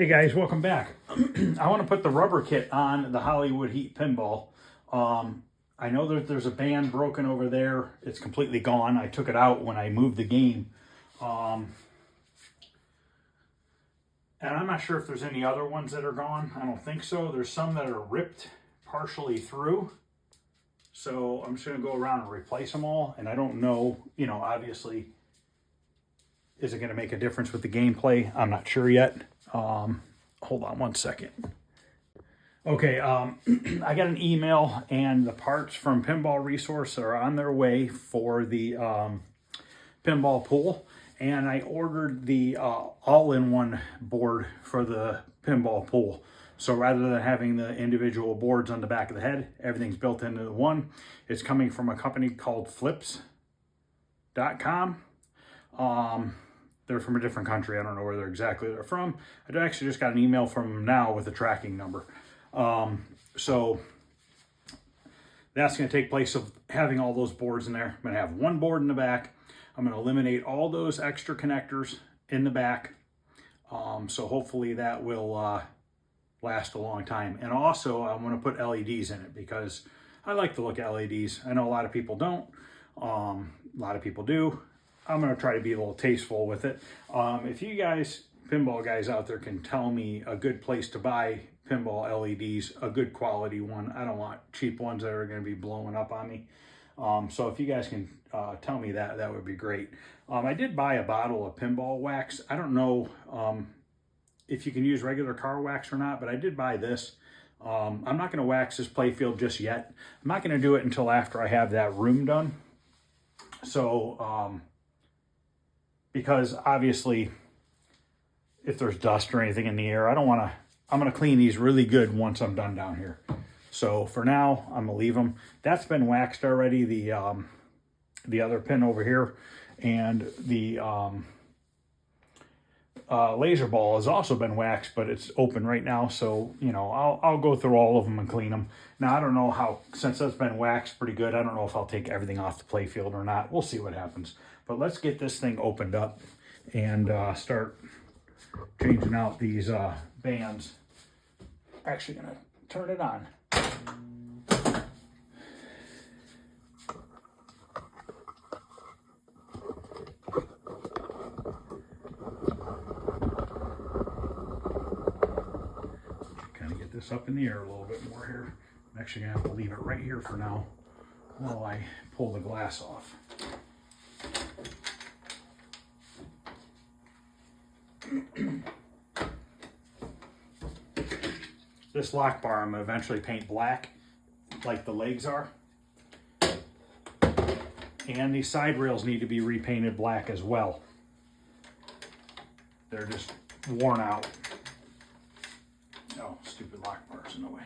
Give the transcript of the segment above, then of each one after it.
Hey guys, welcome back. I want to put the rubber kit on the Hollywood Heat pinball. I know that there's a band broken over there. It's completely gone. I took it out when I moved the game. And I'm not sure if there's any other ones that are gone. I don't think so. There's some that are ripped partially through. So I'm just going to go around and replace them all. And I don't know, obviously, is it going to make a difference with the gameplay? I'm not sure yet. Hold on one second. Okay, I got an email and the parts from Pinball Resource are on their way for the pinball pool. And I ordered the all-in-one board for the pinball pool. So rather than having the individual boards on the back of the head, everything's built into the one. It's coming from a company called flips.com. They're from a different country. I don't know where they're from. I actually just got an email from them now with a tracking number. So that's going to take place of having all those boards in there. I'm going to have one board in the back. I'm going to eliminate all those extra connectors in the back. So hopefully that will last a long time. And also I'm going to put LEDs in it because I like to look at LEDs. I know a lot of people don't. A lot of people do. I'm going to try to be a little tasteful with it. If you guys, pinball guys out there, can tell me a good place to buy pinball LEDs, a good quality one. I don't want cheap ones that are going to be blowing up on me. So if you guys can tell me that, that would be great. I did buy a bottle of pinball wax. I don't know if you can use regular car wax or not, but I did buy this. I'm not going to wax this playfield just yet. I'm not going to do it until after I have that room done. So, because obviously if there's dust or anything in the air, I'm going to clean these really good once I'm done down here. So for now, I'm going to leave them. That's been waxed already, the other pin over here, and the laser ball has also been waxed, but it's open right now. So, I'll go through all of them and clean them. Now, I don't know how, since that's been waxed pretty good, I don't know if I'll take everything off the playfield or not. We'll see what happens. But let's get this thing opened up and start changing out these bands. Actually gonna turn it on. Kind of get this up in the air a little bit more here. I'm actually gonna have to leave it right here for now while I pull the glass off. This lock bar I'm going to eventually paint black like the legs are. And these side rails need to be repainted black as well. They're just worn out. Oh, stupid lock bar's in the way.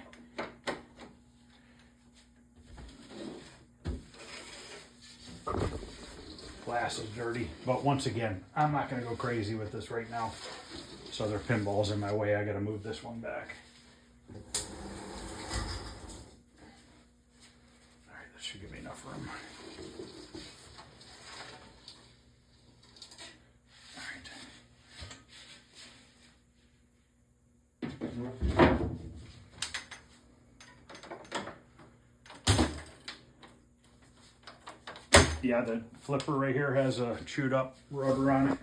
Glass is dirty, but once again, I'm not going to go crazy with this right now. So there are pinballs in my way. I got to move this one back. All right, that should give me enough room. All right. Yeah, the flipper right here has a chewed up rubber on it.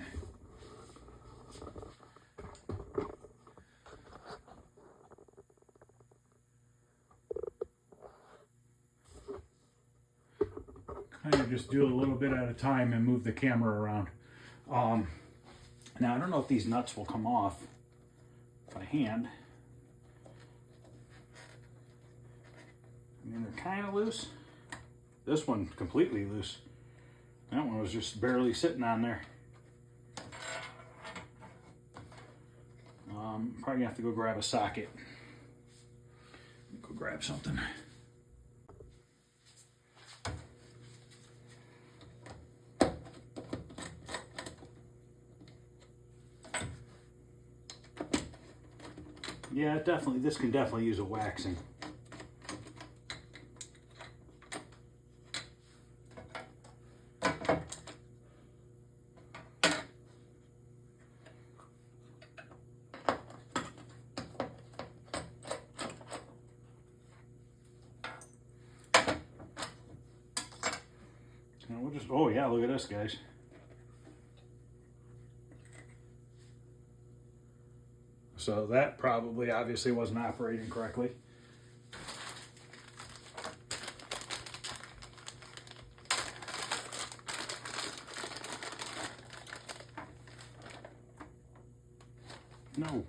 Kind of just do it a little bit at a time and move the camera around. Now I don't know if these nuts will come off by hand. I mean, they're kind of loose. This one's completely loose. That one was just barely sitting on there. Probably gonna have to go grab a socket. Go grab something. Yeah, definitely. This can definitely use a waxing. And we'll just, oh yeah, look at this, guys. So that probably obviously wasn't operating correctly. No.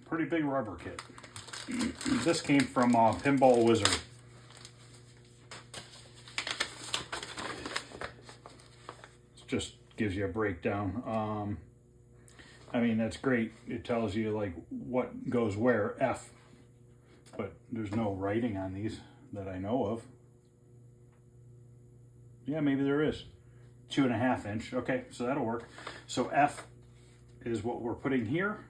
Pretty big rubber kit. This came from Pinball Wizard. It just gives you a breakdown. I mean, that's great. It tells you like what goes where, F, but there's no writing on these that I know of. Yeah, maybe there is. 2.5 inch. Okay, so that'll work. So F is what we're putting here,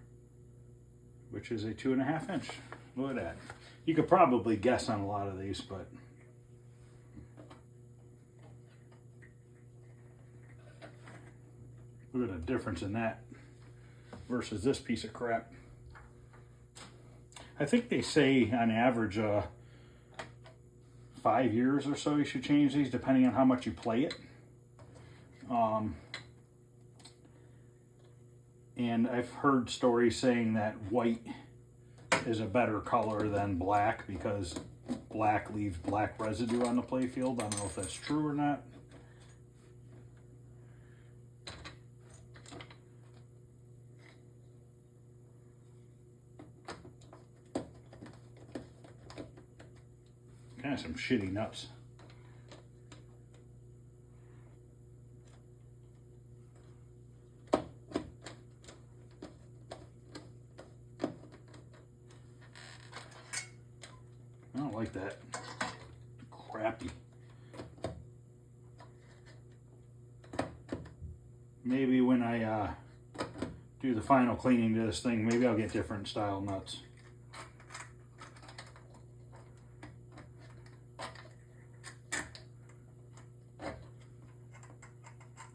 which is a 2.5 inch. Look at that. You could probably guess on a lot of these, but look at the difference in that versus this piece of crap. I think they say on average 5 years or so you should change these, depending on how much you play it. And I've heard stories saying that white is a better color than black because black leaves black residue on the play field. I don't know if that's true or not. Kind of some shitty nuts. I don't like that. Crappy. Maybe when I do the final cleaning to this thing, maybe I'll get different style nuts.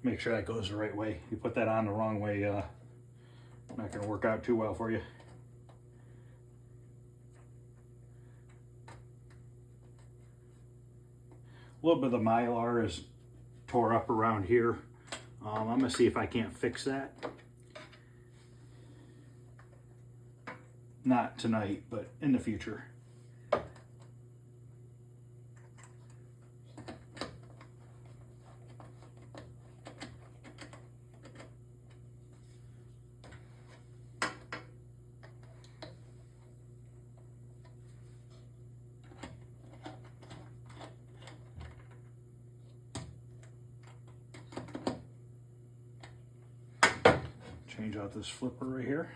Make sure that goes the right way. You put that on the wrong way, not going to work out too well for you. A little bit of the Mylar is tore up around here. I'm going to see if I can't fix that. Not tonight, but in the future. Change out this flipper right here.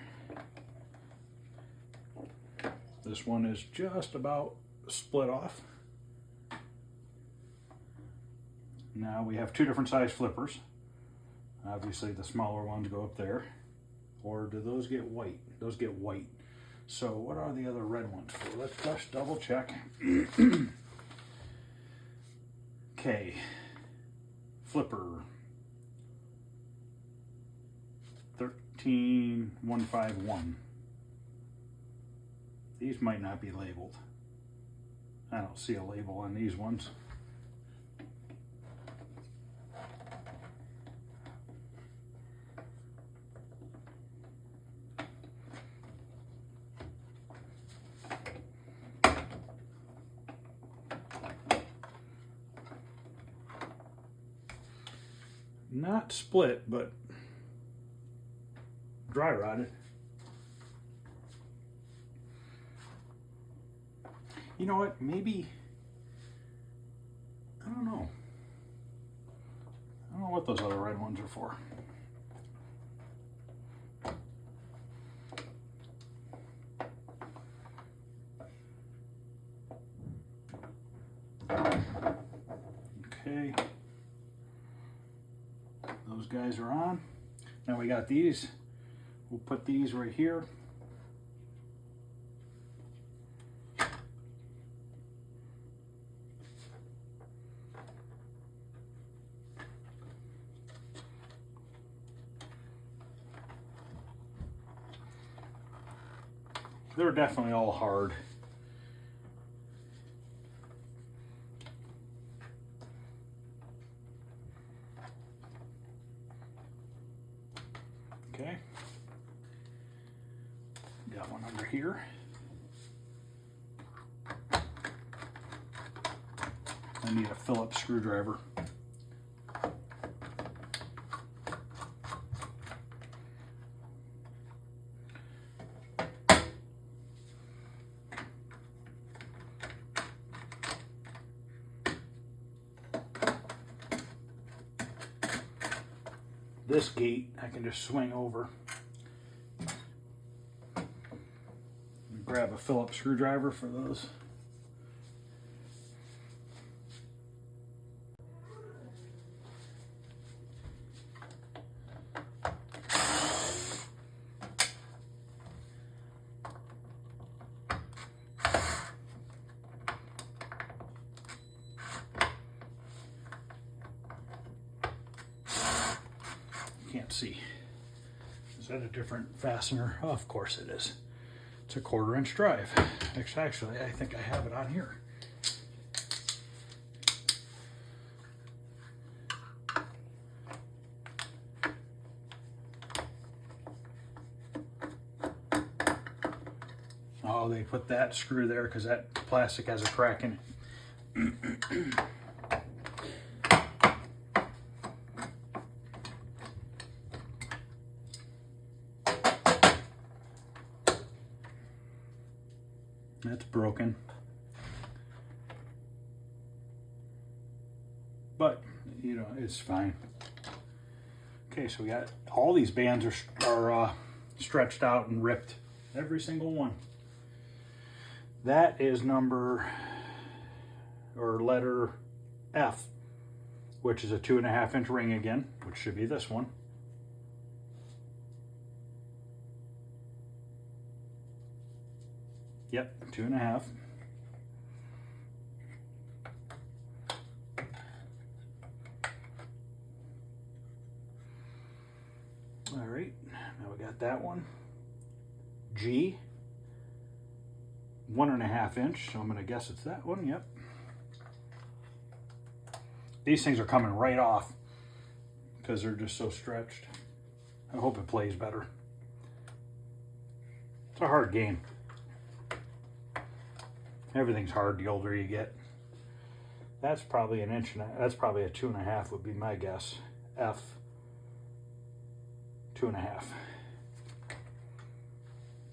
This one is just about split off. Now we have two different size flippers. Obviously the smaller ones go up there. Or do those get white? Those get white. So what are the other red ones for? Let's just double check. Okay. Flipper 13151. These might not be labeled. I don't see a label on these ones. Not split, but dry rotted. You know what? Maybe, I don't know. I don't know what those other red ones are for. Okay. Those guys are on. Now we got these. We'll put these right here. They're definitely all hard. Okay. Got one under here. I need a Phillips screwdriver. This gate I can just swing over. Grab a Phillips screwdriver for those. Can't see. Is that a different fastener? Oh, of course it is. It's a 1/4 inch drive. Actually, I think I have it on here. Oh, they put that screw there because that plastic has a crack in it. That's broken. But, you know, it's fine. Okay, so we got all these bands are stretched out and ripped. Every single one. That is number, or letter F, which is a 2.5 inch ring again, which should be this one. Yep, 2.5. All right, now we got that one. G, 1.5 inch, so I'm gonna guess it's that one, yep. These things are coming right off because they're just so stretched. I hope it plays better. It's a hard game. Everything's hard the older you get. That's probably an inch, that's probably a 2.5 would be my guess. F, 2.5.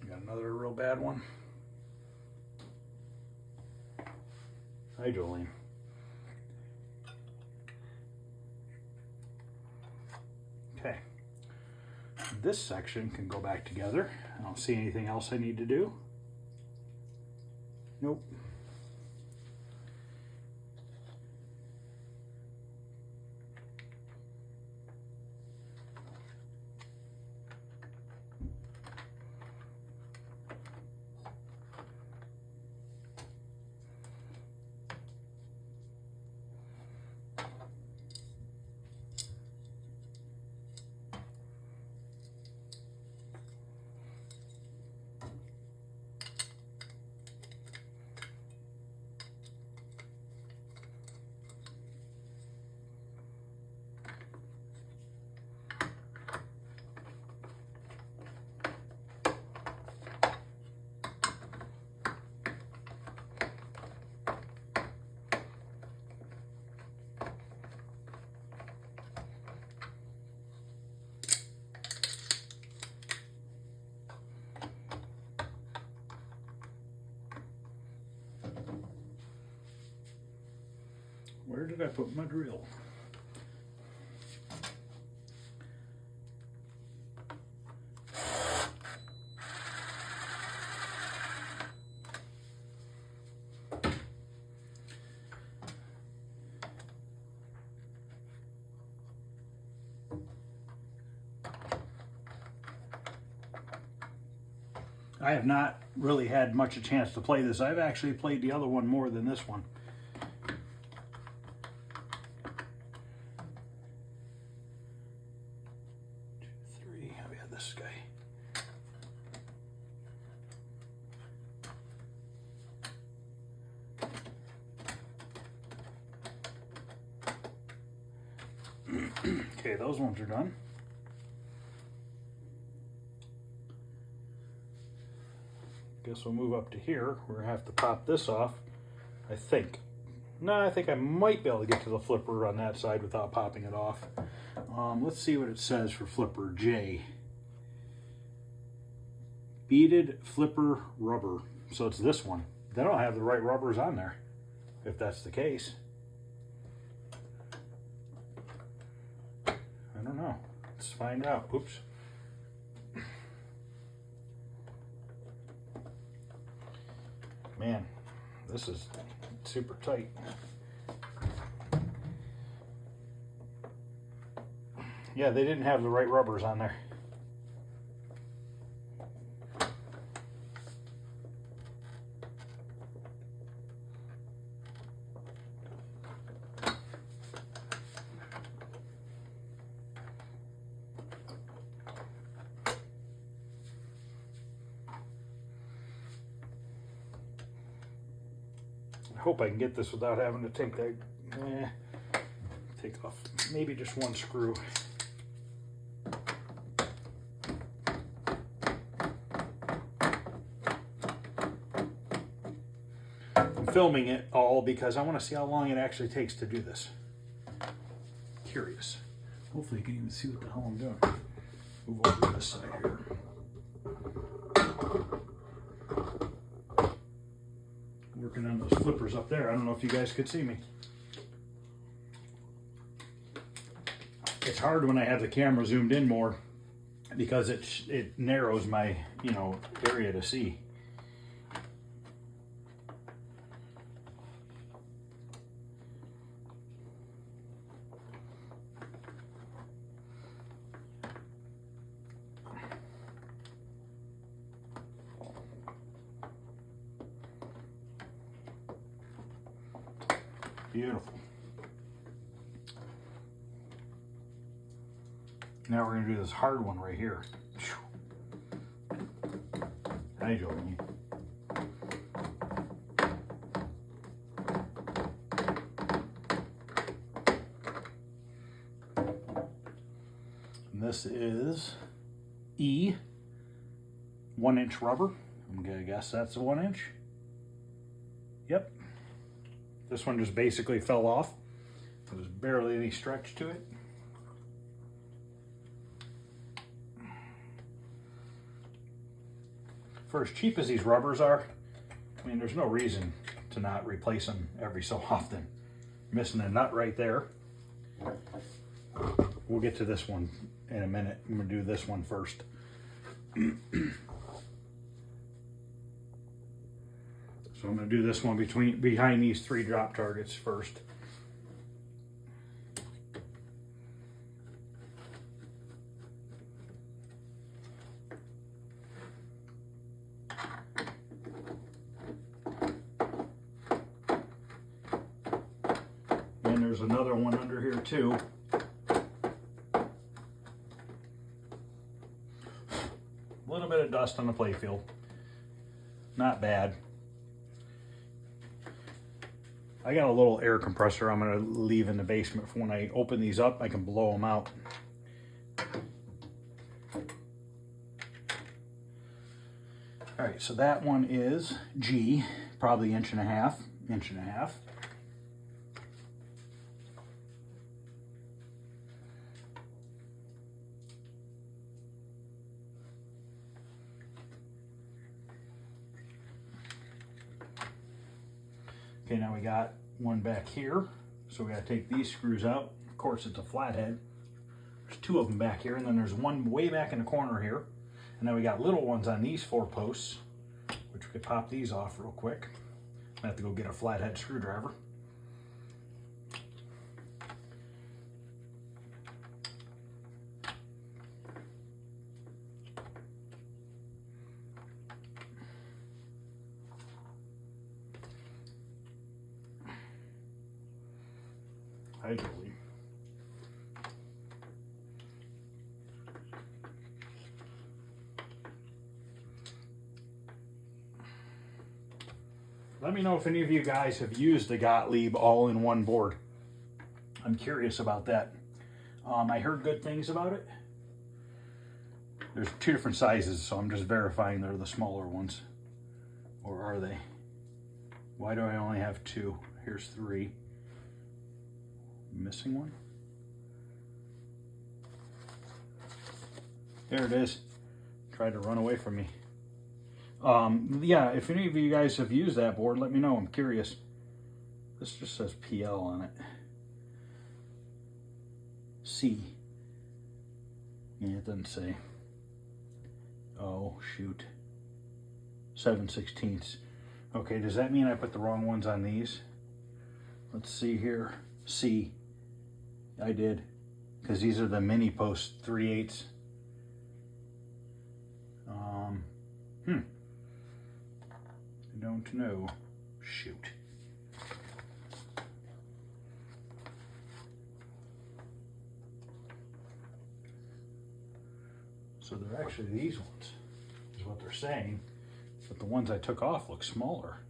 Got another real bad one. Hi, Jolene. Okay. This section can go back together. I don't see anything else I need to do. Nope. Where did I put my drill? I have not really had much a chance to play this. I've actually played the other one more than this one. I've had this guy. Okay, those ones are done. Guess we'll move up to here. We're gonna have to pop this off, I think. No, I think I might be able to get to the flipper on that side without popping it off. Let's see what it says for flipper J. Beaded flipper rubber. So it's this one. They don't have the right rubbers on there, if that's the case. I don't know. Let's find out. Oops. Man, this is super tight. Yeah, they didn't have the right rubbers on there. I hope I can get this without having to take that, take off maybe just one screw. I'm filming it all because I want to see how long it actually takes to do this. Curious. Hopefully you can even see what the hell I'm doing. Move over to this side here. Working on those flippers up there. I don't know if you guys could see me. It's hard when I have the camera zoomed in more because it narrows my, you know, area to see. Beautiful. Now we're going to do this hard one right here. Hi, Jolene. And this is E, 1-inch rubber. I'm going to guess that's a 1-inch. Yep. This one just basically fell off. There's barely any stretch to it. For as cheap as these rubbers are, I mean, there's no reason to not replace them every so often. Missing a nut right there. We'll get to this one in a minute. I'm gonna do this one first. So I'm going to do this one behind these 3 drop targets first. And there's another one under here too. A little bit of dust on the playfield. Not bad. I got a little air compressor I'm going to leave in the basement for when I open these up, I can blow them out. All right, so that one is G, probably inch and a half. Okay, now we got one back here. So we got to take these screws out. Of course, it's a flathead. There's 2 of them back here, and then there's one way back in the corner here. And then we got little ones on these 4 posts, which we could pop these off real quick. I have to go get a flathead screwdriver. Hi, Julie. Let me know if any of you guys have used the Gottlieb all-in-one board. I'm curious about that. I heard good things about it. There's 2 different sizes, so I'm just verifying they're the smaller ones. Or are they? Why do I only have 2? Here's 3. Missing one? There it is. Tried to run away from me. Yeah, if any of you guys have used that board, let me know. I'm curious. This just says PL on it. C. Yeah, it doesn't say. Oh, shoot. 7/16. Okay, does that mean I put the wrong ones on these? Let's see here. C. I did. Because these are the mini post 3/8. I don't know. Shoot. So they're actually these ones, is what they're saying. But the ones I took off look smaller.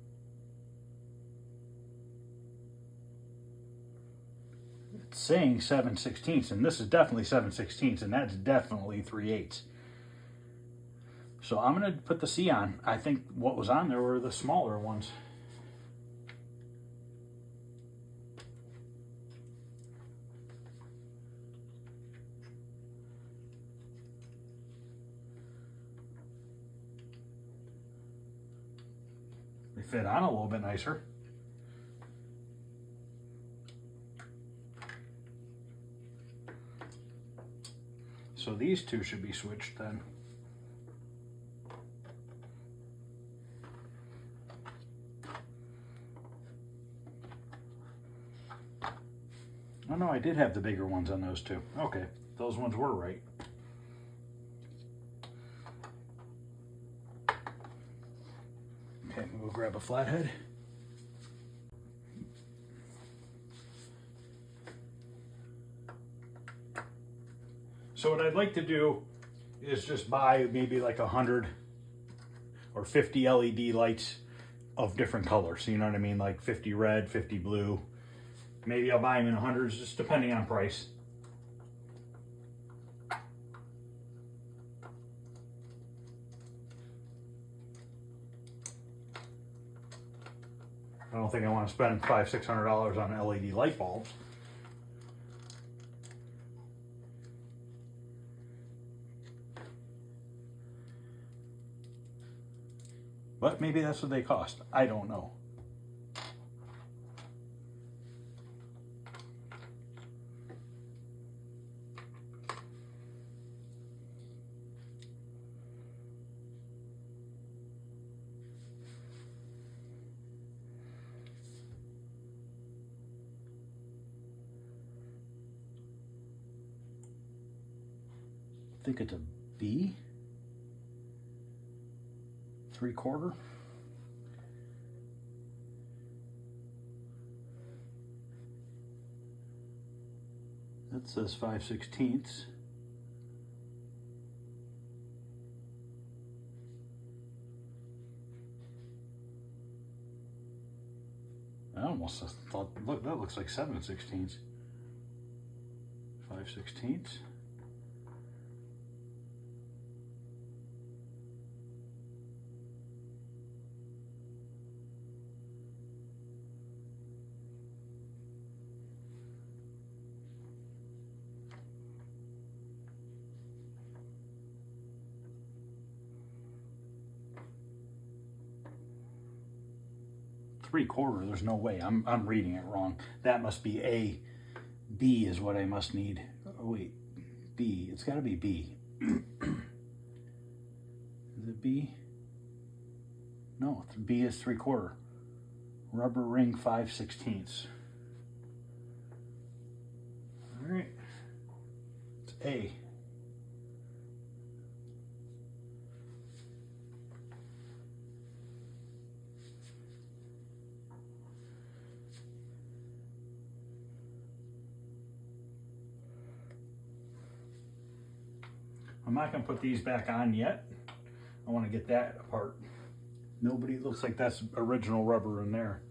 It's saying 7/16, and this is definitely 7/16, and that's definitely 3/8. So I'm gonna put the C on. I think what was on there were the smaller ones. They fit on a little bit nicer. So these 2 should be switched then. Oh no, I did have the bigger ones on those 2. Okay, those ones were right. Okay, we'll grab a flathead. So what I'd like to do is just buy maybe like 100 or 50 LED lights of different colors. You know what I mean? Like 50 red, 50 blue. Maybe I'll buy them in hundreds, just depending on price. I don't think I want to spend $500–600 on LED light bulbs. But maybe that's what they cost. I don't know. I think it's a B, 3/4. That says 5/16. I almost thought, look, that looks like 7/16. 5/16. Three-quarter, there's no way. I'm reading it wrong. That must be A. B is what I must need. Oh wait, B. It's got to be B. Is it B? No, B is 3/4. Rubber ring 5/16. All right, it's A. I'm not going to put these back on yet. I want to get that apart. Nobody looks like that's original rubber in there.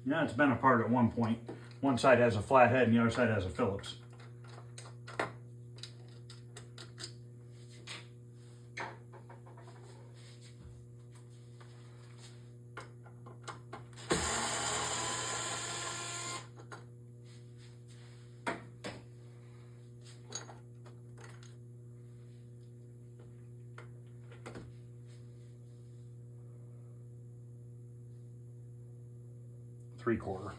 Yeah, it's been apart at one point. One side has a flat head and the other side has a Phillips. Three-quarter.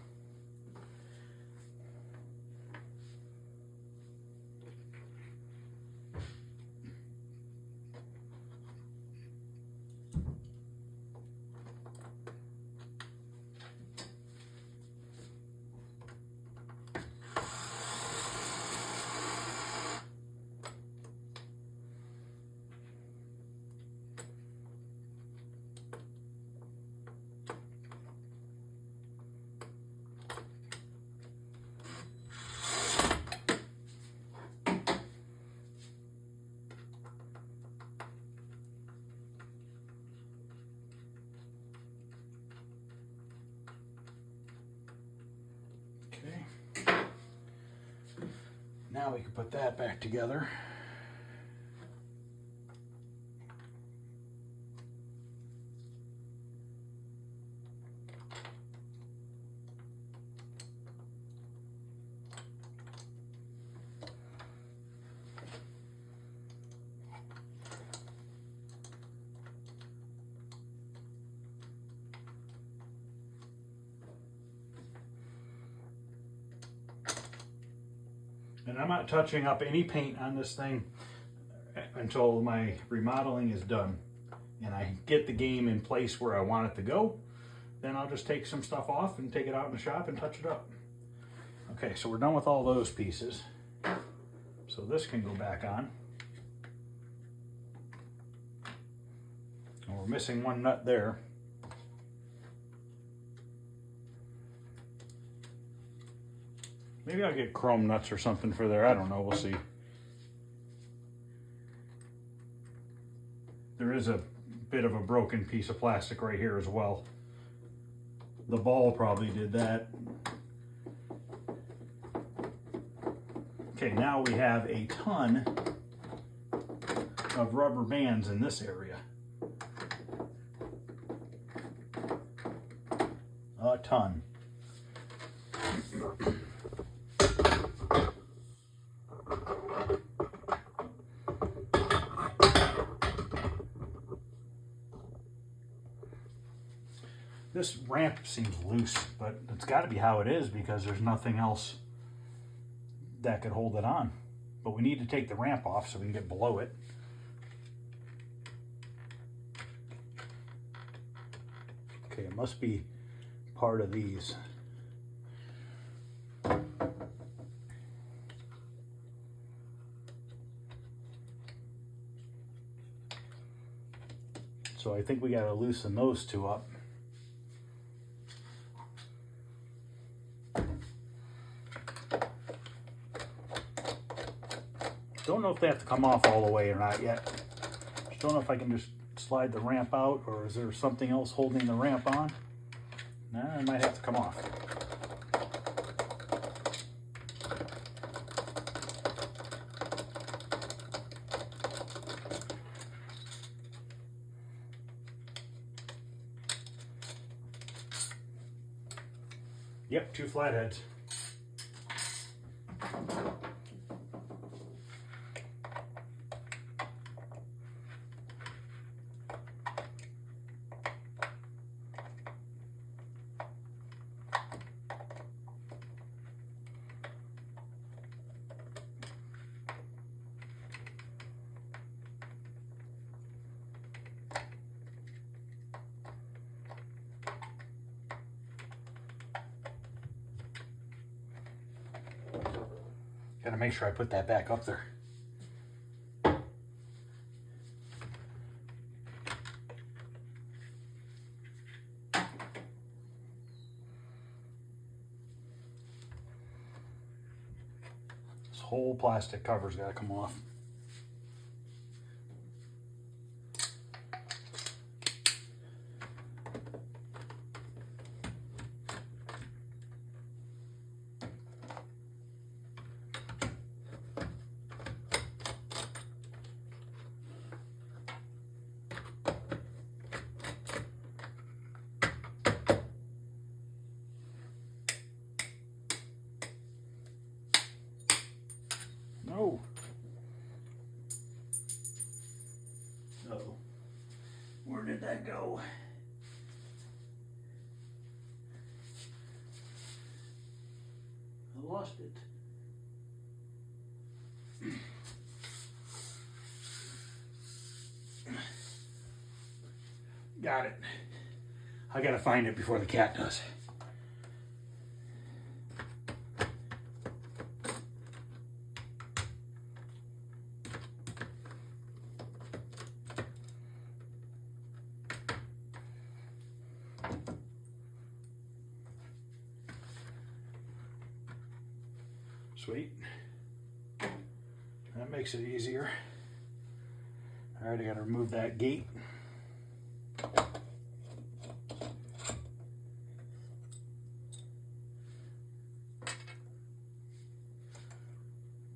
Now we can put that back together. And I'm not touching up any paint on this thing until my remodeling is done and I get the game in place where I want it to go. Then I'll just take some stuff off and take it out in the shop and touch it up. Okay, so we're done with all those pieces. So this can go back on. And we're missing one nut there. Maybe I'll get chrome nuts or something for there. I don't know. We'll see. There is a bit of a broken piece of plastic right here as well. The ball probably did that. Okay, now we have a ton of rubber bands in this area. A ton. This ramp seems loose, but it's got to be how it is because there's nothing else that could hold it on. But we need to take the ramp off so we can get below it. Okay, it must be part of these. So I think we got to loosen those two up. Don't know if they have to come off all the way or not yet. Just don't know if I can just slide the ramp out or is there something else holding the ramp on? Nah, it might have to come off. Yep, two flatheads. Gotta make sure I put that back up there. This whole plastic cover's gotta come off. Uh-oh. Where did that go? I lost it. Got it. I gotta find it before the cat does. Sweet. That makes it easier. All right, I gotta remove that gate.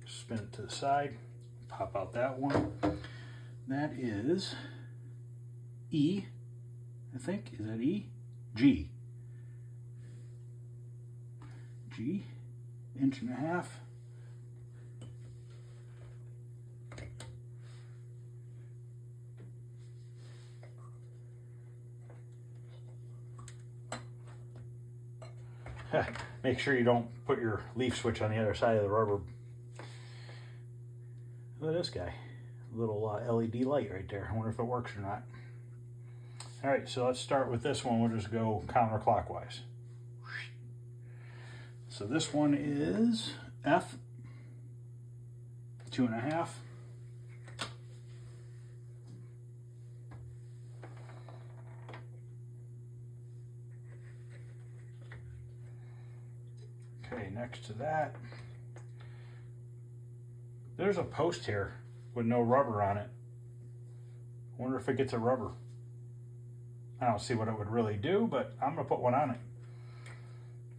Spin it to the side, pop out that one. That is E, I think. Is that E? G. G, 1.5 inches. Make sure you don't put your leaf switch on the other side of the rubber. Look at this guy. Little LED light right there. I wonder if it works or not. All right, so let's start with this one. We'll just go counterclockwise. So this one is F, 2.5. Okay, next to that, there's a post here with no rubber on it. I wonder if it gets a rubber. I don't see what it would really do, but I'm gonna put one on it.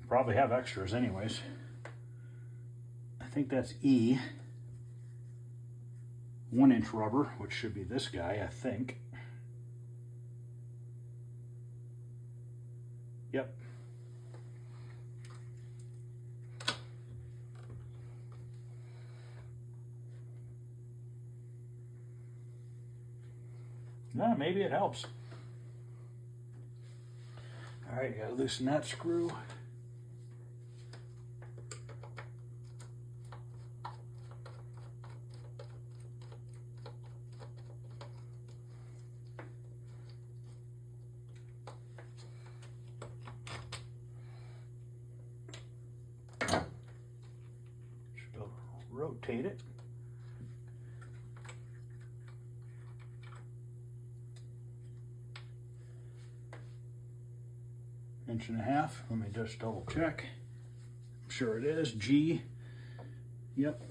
Probably have extras anyways. I think that's E, 1-inch rubber, which should be this guy, I think. Yep. Yeah, maybe it helps. All right, gotta loosen that screw. Should be able to rotate it. Inch and a half. Let me just double check. I'm sure it is. G. Yep.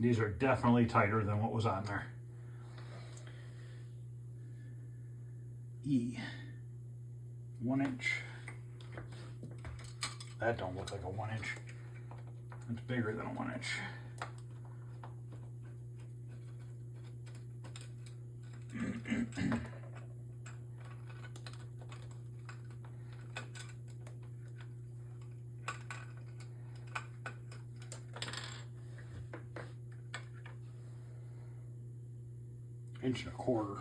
These are definitely tighter than what was on there. E, 1 inch. That don't look like a 1 inch. It's bigger than a 1 inch. Inch and a quarter.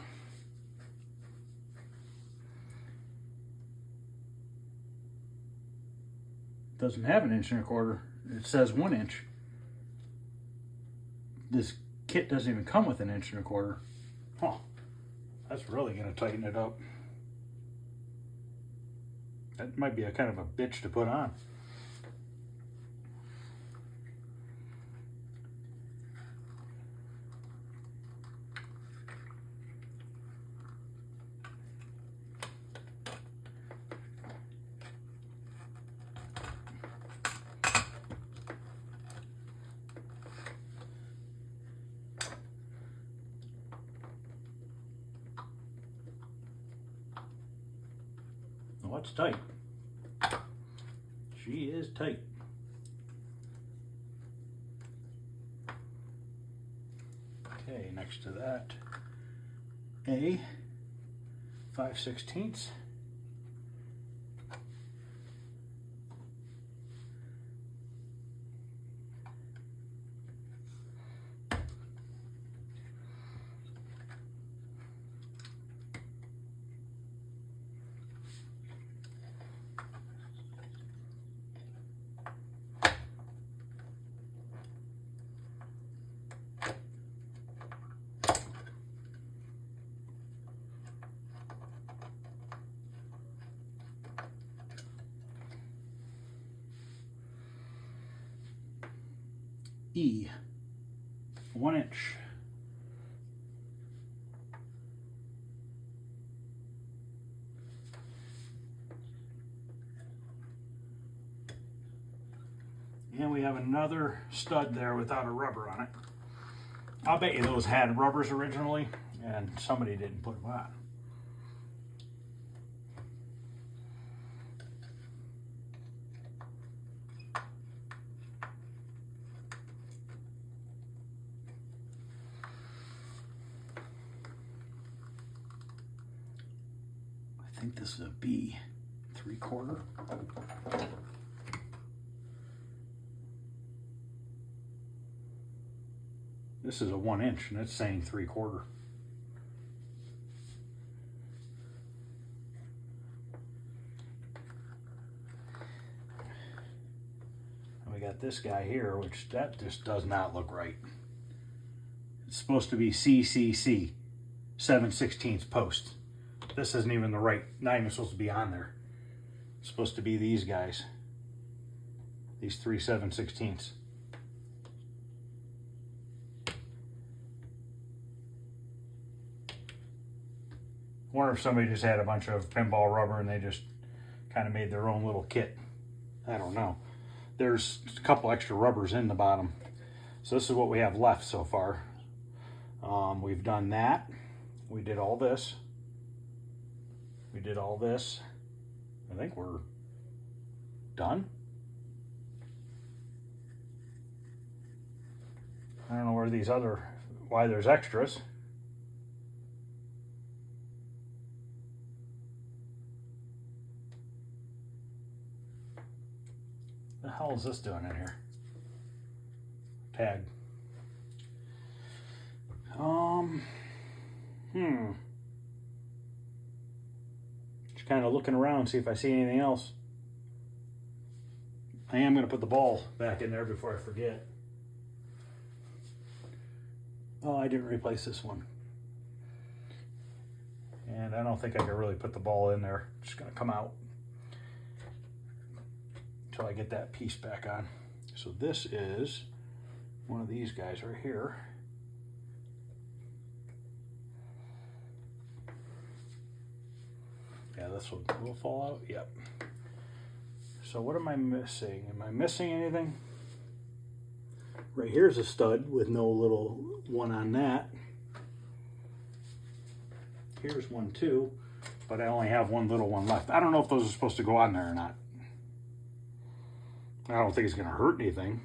Doesn't have an inch and a quarter. It says 1 inch. This kit doesn't even come with an inch and a quarter. Huh. That's really gonna tighten it up. That might be a kind of a bitch to put on. it's tight. She is tight. Okay, next to that, A 5/16. E 1 inch. And we have another stud there without a rubber on it. I'll bet you those had rubbers originally and somebody didn't put them on. I think this is a B 3/4. This is a 1 inch and it's saying 3/4. And we got this guy here, which that just does not look right. It's supposed to be CCC 7/16 post. This isn't even the right, not even supposed to be on there. It's supposed to be these guys. These 3 7/16. I wonder if somebody just had a bunch of pinball rubber and they just kind of made their own little kit. I don't know. There's a couple extra rubbers in the bottom. So this is what we have left so far. We've done that. We did all this. We did all this. I think we're done. I don't know where these other, why there's extras. The hell is this doing in here? Tag. Just kind of looking around, see if I see anything else. I am going to put the ball back in there before I forget. Oh, I didn't replace this one. And I don't think I can really put the ball in there. It's just going to come out until I get that piece back on. So this is one of these guys right here. Yeah, this one will fall out. Yep. So what am I missing? Am I missing anything? Right here's a stud with no little one on that. Here's one too, but I only have one little one left. I don't know if those are supposed to go on there or not. I don't think it's going to hurt anything.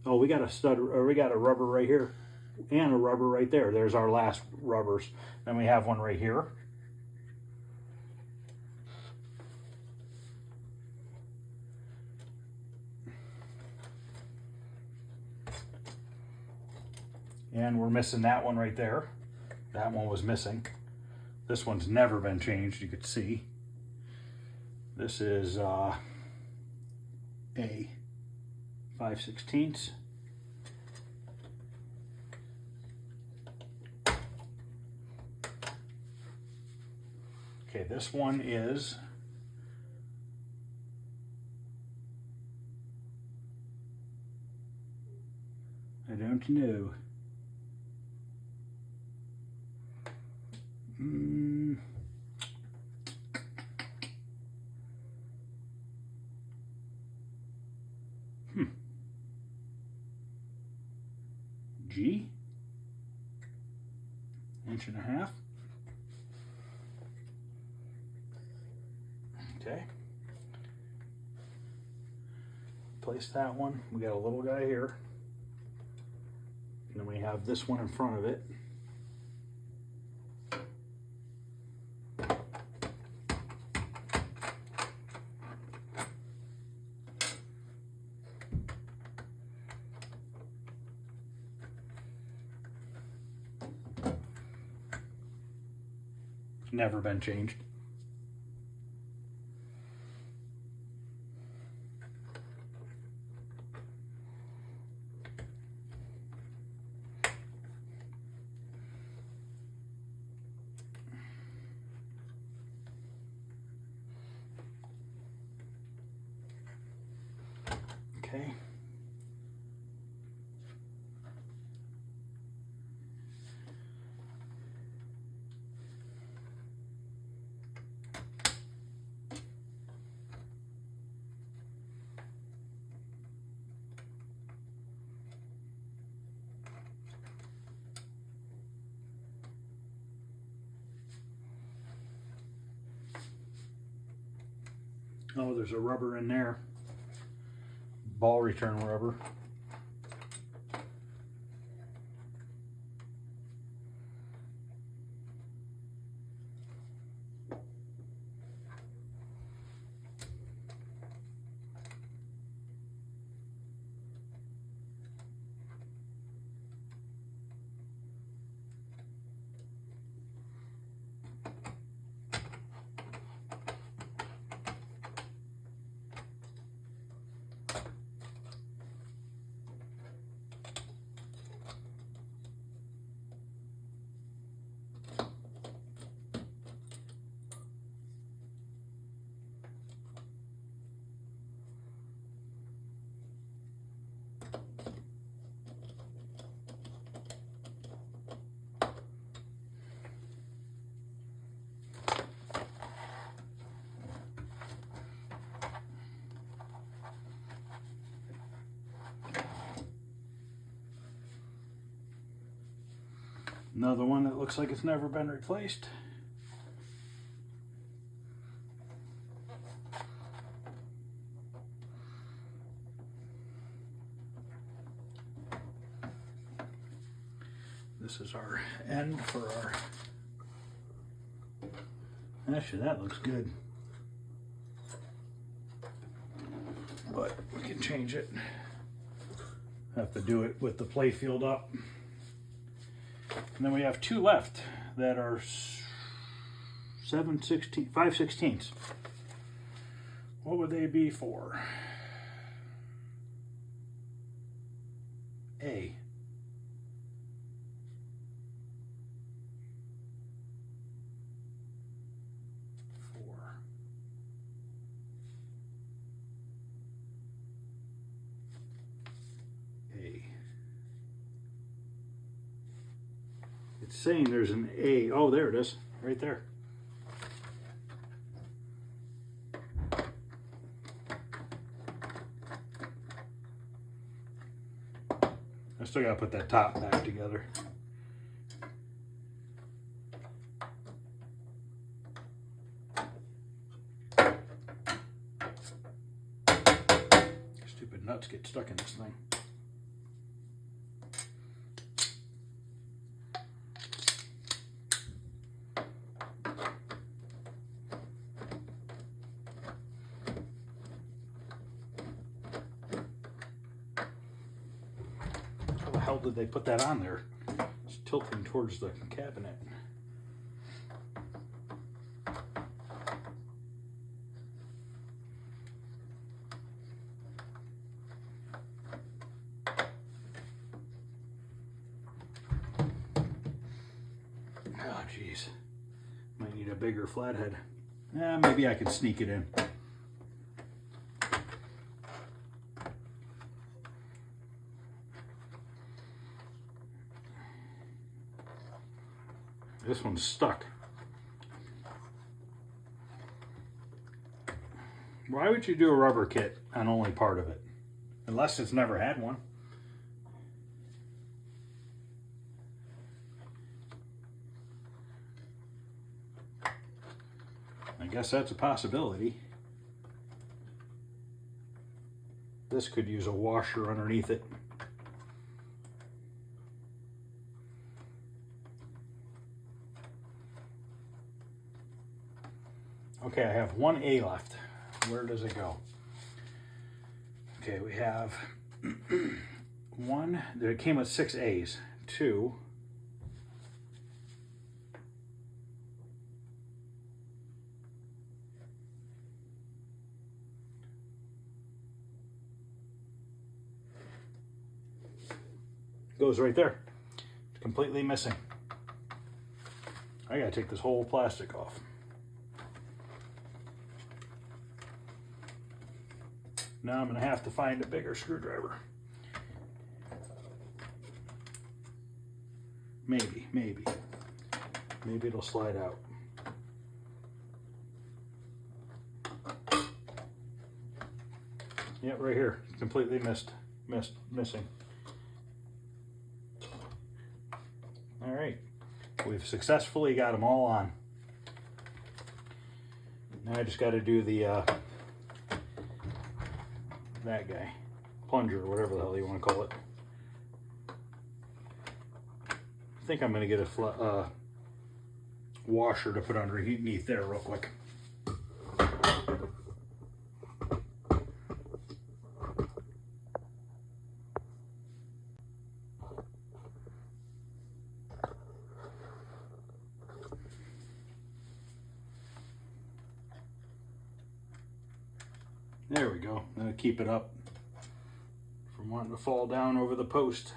Oh, we got a stud, or we got a rubber right here and a rubber right there. There's our last rubbers. Then we have one right here. And we're missing that one right there. That one was missing. This one's never been changed, you could see. This is A 5/16. Okay, this one is I don't know. G, 1.5 inches. Okay. replace that one. We got a little guy here. And then we have this one in front of it. Never been changed. Okay. Oh, there's a rubber in there. Ball return rubber. Another one that looks like it's never been replaced. This is our end for our, actually that looks good, but we can change it. Have to do it with the play field up. And then we have two left that are 5/16. What would they be for? A. It's saying there's an A. Oh, there it is, right there. I still gotta put that top back together. Stupid nuts get stuck in this thing. How the hell did they put that on there? It's tilting towards the cabinet. Oh, geez. Might need a bigger flathead. Maybe I could sneak it in. This one's stuck. Why would you do a rubber kit on only part of it? Unless it's never had one. I guess that's a possibility. This could use a washer underneath it. Okay, I have 1A left. Where does it go? Okay, we have one. It came with 6 A's. 2. Goes right there. It's completely missing. I gotta take this whole plastic off. Now I'm gonna have to find a bigger screwdriver. Maybe it'll slide out. Yeah, right here, completely missing. All right, we've successfully got them all on. Now I just got to do the that guy, plunger, whatever the hell you want to call it. I think I'm going to get a washer to put underneath there real quick. There we go. I'm going to keep it up from wanting to fall down over the post.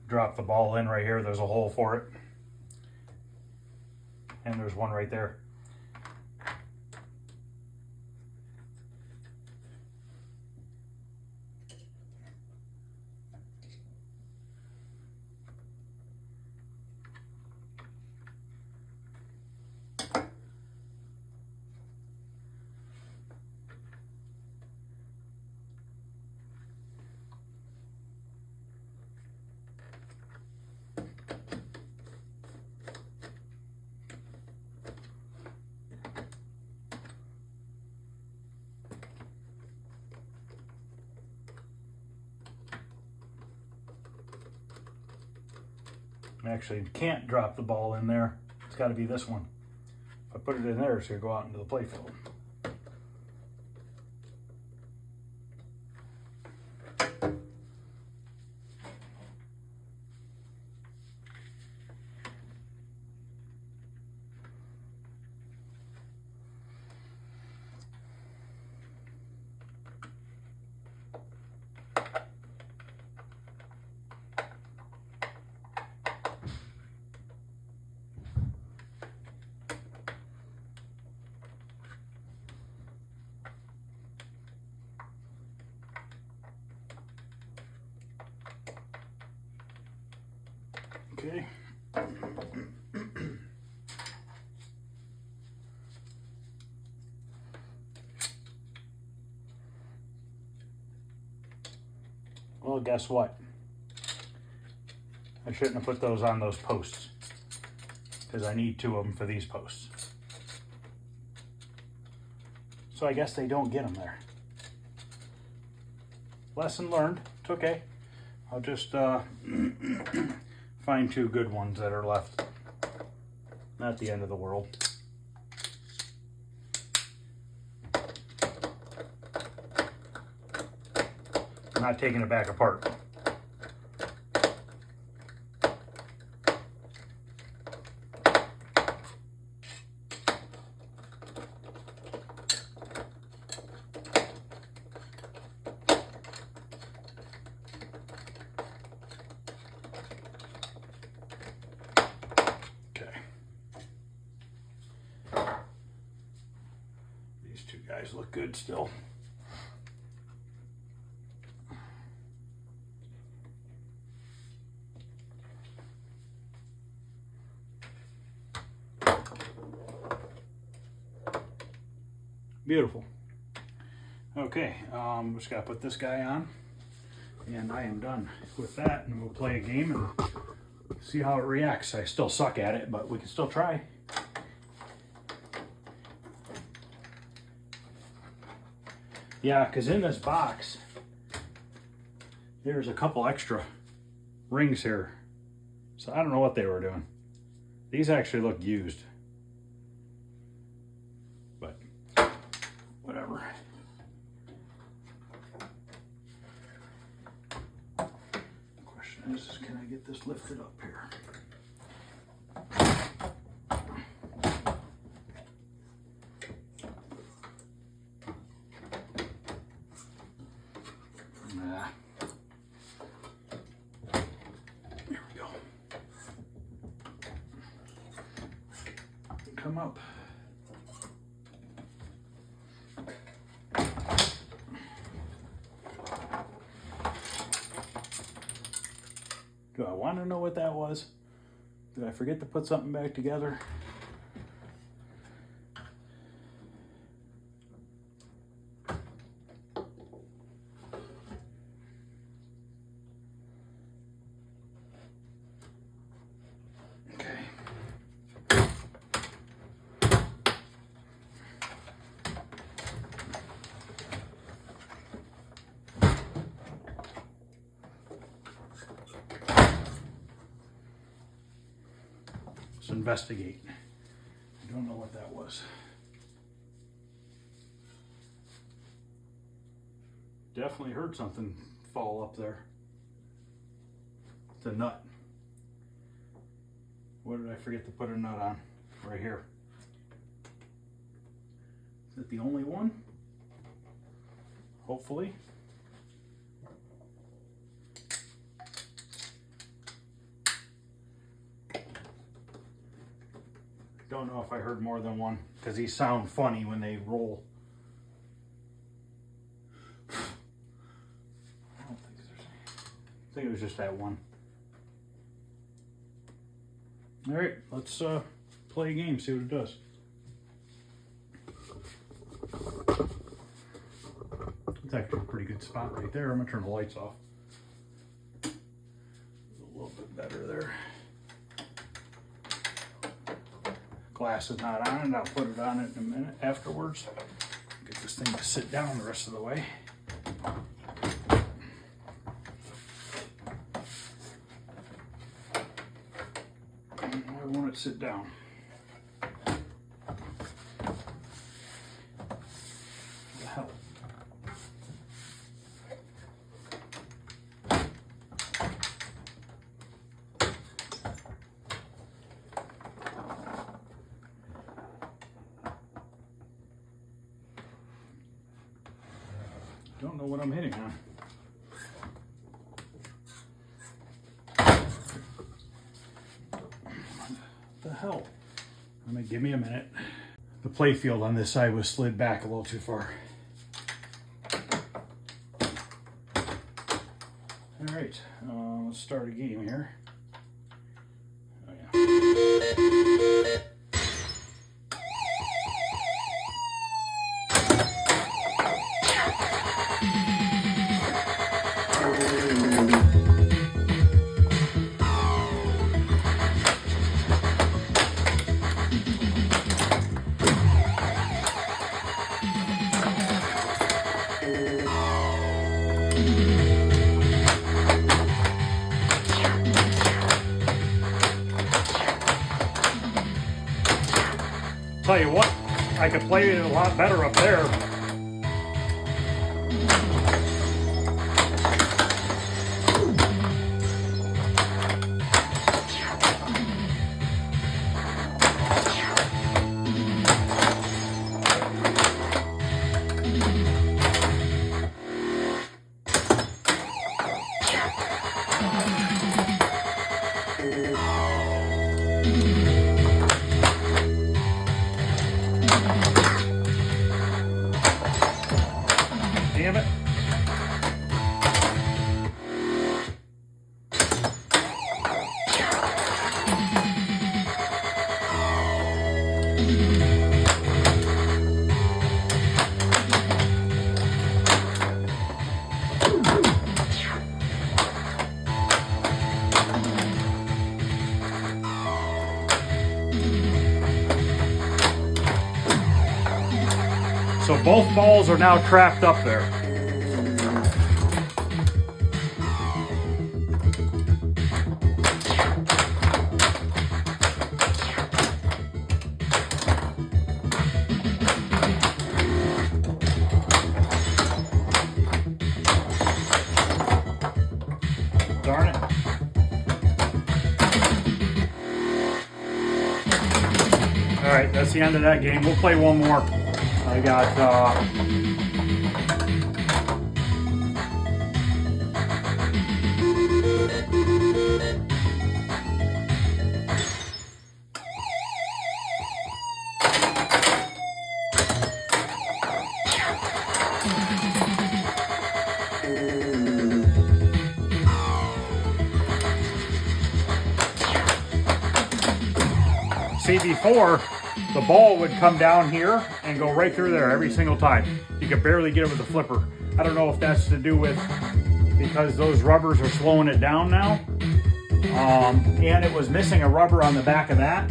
Drop the ball in right here. There's a hole for it. And there's one right there. Actually, can't drop the ball in there. It's got to be this one. If I put it in there, it's going to go out into the playfield. Okay. Well, guess what? I shouldn't have put those on those posts because I need 2 of them for these posts. So I guess they don't get them there. Lesson learned. It's okay. I'll just find 2 good ones that are left. Not the end of the world. I'm not taking it back apart. guys look good still. Beautiful. Okay, just gotta put this guy on, and I am done with that, and we'll play a game and see how it reacts. I still suck at it, but we can still try. Yeah, because in this box, there's a couple extra rings here. So I don't know what they were doing. These actually look used. But whatever. The question is can I get this lifted up here? Nah. There we go. Come up. Do I want to know what that was? Did I forget to put something back together? Let's investigate. I don't know what that was. Definitely heard something fall up there. It's a nut. What did I forget to put a nut on? Right here. Is it the only one? Hopefully. Don't know if I heard more than one because these sound funny when they roll. I don't think there's any. I think it was just that one. All right, let's play a game, see what it does. It's actually a pretty good spot right there. I'm gonna turn the lights off. A little bit better there. Glass is not on it. I'll put it on it in a minute afterwards. Get this thing to sit down the rest of the way. And I want it to sit down. What the hell? Don't know what I'm hitting on. What the hell? Give me a minute. The play field on this side was slid back a little too far. All right, let's start a game here. Oh, yeah. Tell you what, I could play it a lot better up there. So both balls are now trapped up there. Darn it. All right, that's the end of that game. We'll play one more. I got see, before, the ball would come down here and go right through there every single time. You could barely get it with a flipper. I don't know if that's to do with because those rubbers are slowing it down now. And it was missing a rubber on the back of that.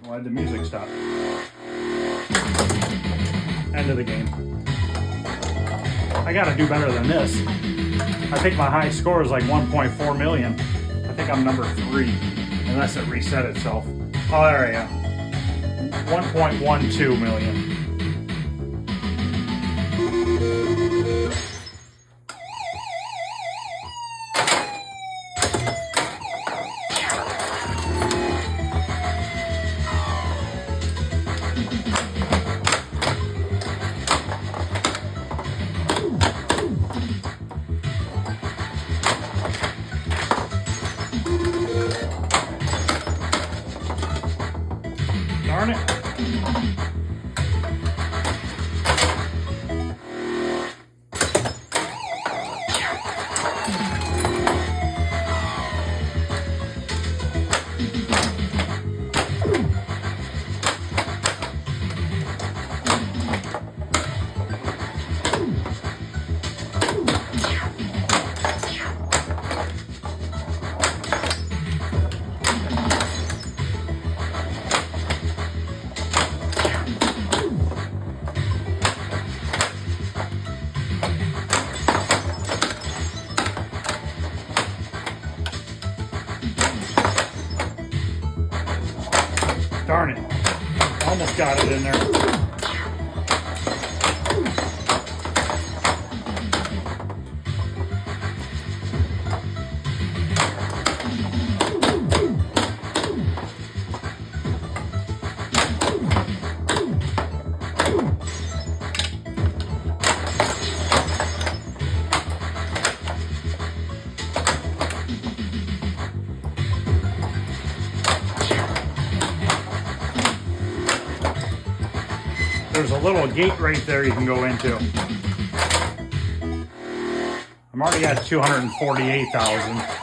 Why'd the music stop? End of the game. I gotta do better than this. I think my high score is like 1.4 million. I think I'm number 3, unless it reset itself. Oh, there I am. 1.12 million. Darn it. Darn it. Almost got it in there. There's a little gate right there you can go into. I'm already at 248,000.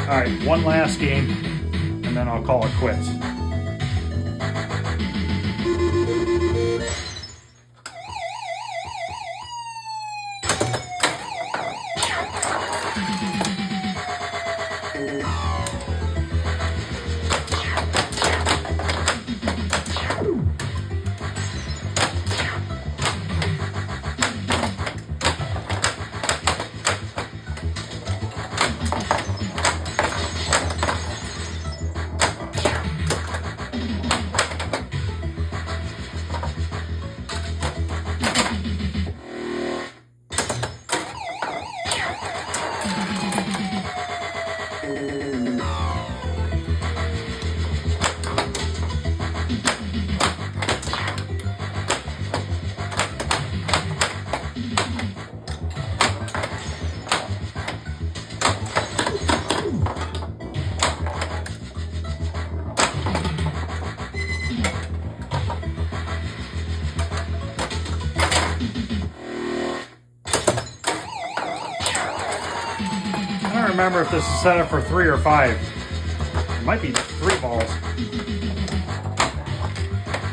All right, one last game, and then I'll call it quits. remember if this is set up for 3 or 5. It might be 3 balls.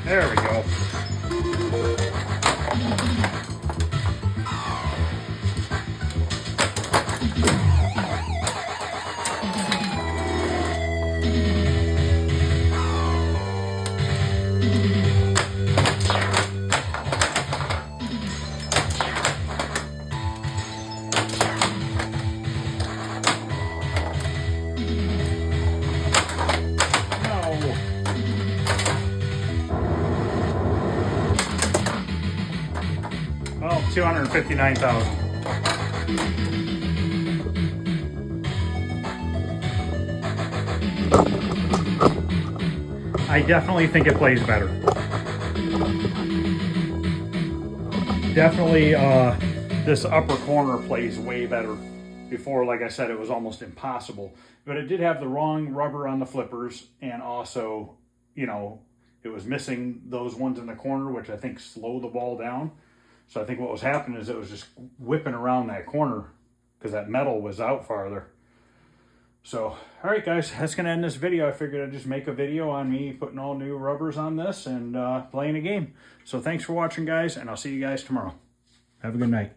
There we go. Well, 259,000. I definitely think it plays better. Definitely, this upper corner plays way better. Before, like I said, it was almost impossible. But it did have the wrong rubber on the flippers, and also, you know, it was missing those ones in the corner, which I think slow the ball down. So I think what was happening is it was just whipping around that corner because that metal was out farther. So, all right, guys, that's going to end this video. I figured I'd just make a video on me putting all new rubbers on this and playing a game. So thanks for watching, guys, and I'll see you guys tomorrow. Have a good night.